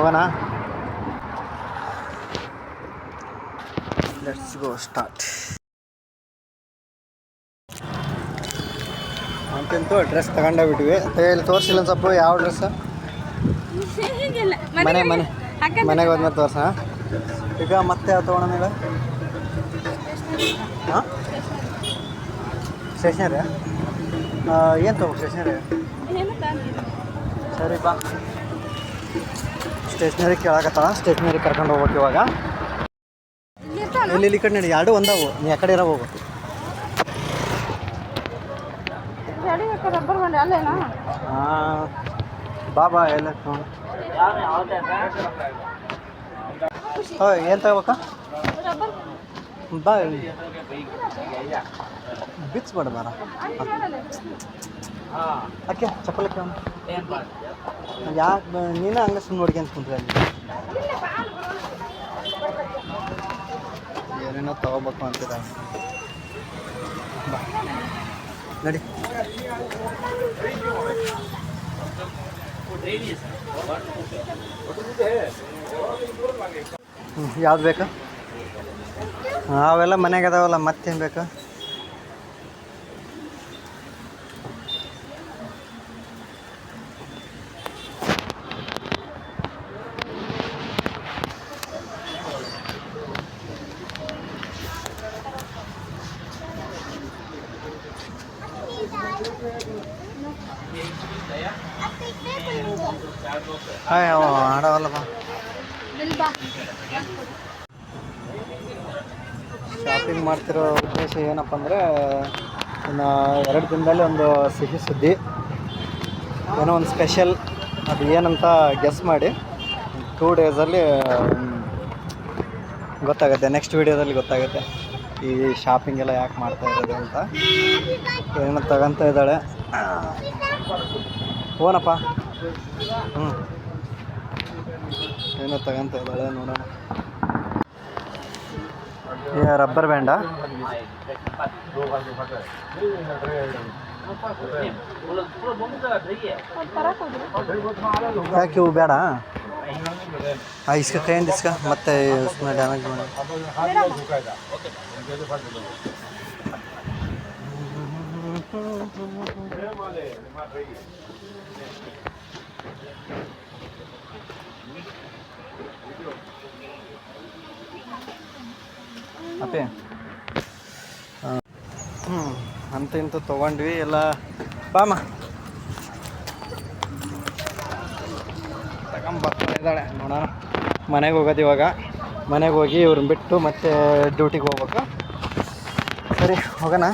ಹೋಗೋಣ. Let's go start. ಅಂತಂತೂ dress ತಗೊಂಡೋಗ್ಬಿಟ್ವಿ. ಇಲ್ಲಿ ತೋರಿಸಿಲ್ಲ ಒಂದು ಸ್ವಲ್ಪ ಯಾವ ಡ್ರೆಸ್ ಮನೆಗೆ ಹೋದ್ಮೇಲೆ ತೋರ್ಸ. ಈಗ ಮತ್ತೆ ಯಾವ ತೊಗೊಳ ಮೇಲೆ ಹಾಂ ಸ್ಟೇಷನರಿ ಏನು ತೊಗೋ ಸ್ಟೇಷನರಿ ಸರಿ ಬಾ. ಸ್ಟೇಷ್ನರಿ ಕೇಳಾಕತ್ತಾಳ. ಸ್ಟೇಷ್ನರಿ ಕರ್ಕೊಂಡು ಹೋಗ್ಬೇಕು ಇವಾಗ. ಇಲ್ಲಿ ಕಡೆ ನಡಿ ಎರಡು ಒಂದವು. ನೀ ಆ ಕಡೆ ಇರೋ ಹೋಗು. ಹಾಂ ಬಾ ಎಲ್ಲ ಏನು ತಗೋಬೇಕಾ ಬಾ. ಬಿಚ್ಚಬೇಡ ಬಾರ ಯಾಕೆ ಚಪ್ಪಲಕ್ಕೆ ಯಾಕೆ ನೀನು ಹಂಗೆ ಸುಮ್ಮನೆ ನೋಡ್ಕೊಂತ ಕುಂತ್ರೆ ಅಲ್ಲಿ ಏನೇನೋ ತಗೋಬೇಕು ಅಂತಿದ್ದ. ಬಾ ನಡಿ. ಯಾವ್ದು ಬೇಕಾ? ಅವೆಲ್ಲ ಮನೆಗೆ ಅದಾವಲ್ಲ, ಮತ್ತೇನು ಬೇಕಾ? ಆಡವಲ್ಲಪ್ಪ. ಶಾಪಿಂಗ್ ಮಾಡ್ತಿರೋ ಉದ್ದೇಶ ಏನಪ್ಪ ಅಂದರೆ, ಇನ್ನು 2 ದಿನದಲ್ಲಿ ಒಂದು ಸಿಹಿ ಸುದ್ದಿ, ಏನೋ ಒಂದು ಸ್ಪೆಷಲ್. ಅದು ಏನಂತ ಗೆಸ್ ಮಾಡಿ 2 ಡೇಸಲ್ಲಿ ಗೊತ್ತಾಗುತ್ತೆ. ನೆಕ್ಸ್ಟ್ ವೀಡಿಯೋದಲ್ಲಿ ಗೊತ್ತಾಗುತ್ತೆ ಈ ಶಾಪಿಂಗ್ ಎಲ್ಲ ಯಾಕೆ ಮಾಡ್ತಾ ಇರೋದು ಅಂತ. ಏನೋ ತಗೊಂತ ಇದ್ದಾಳೆ. ಓನಪ್ಪ. ಏನೋ ತಗೊಂತ ಇದ್ದಾಳೆ, ನೋಡೋಣ. ರಬ್ಬರ್ ಬ್ಯಾಂಡಾ? ಯಾಕೆ ಇವು ಬೇಡ? ಇಸ್ಕ ಕೈಯಿಂದ ಇಸ್ಕ, ಮತ್ತೆ ಡ್ಯಾಮೇಜ್ ಮಾಡ. ಅಪ್ಪೆ ಅಂತ ಇಂತ ತೊಗೊಂಡ್ವಿ ಎಲ್ಲ. ಬಾಮ ತಗೊಂಬರ್ತಾ ಇದ್ದಾಳೆ, ನೋಡೋಣ. ಮನೆಗೆ ಹೋಗೋದು ಇವಾಗ. ಮನೆಗೆ ಹೋಗಿ ಇವ್ರನ್ನ ಬಿಟ್ಟು ಮತ್ತೆ ಡ್ಯೂಟಿಗೆ ಹೋಗ್ಬೇಕು. ಸರಿ ಹೋಗೋಣ.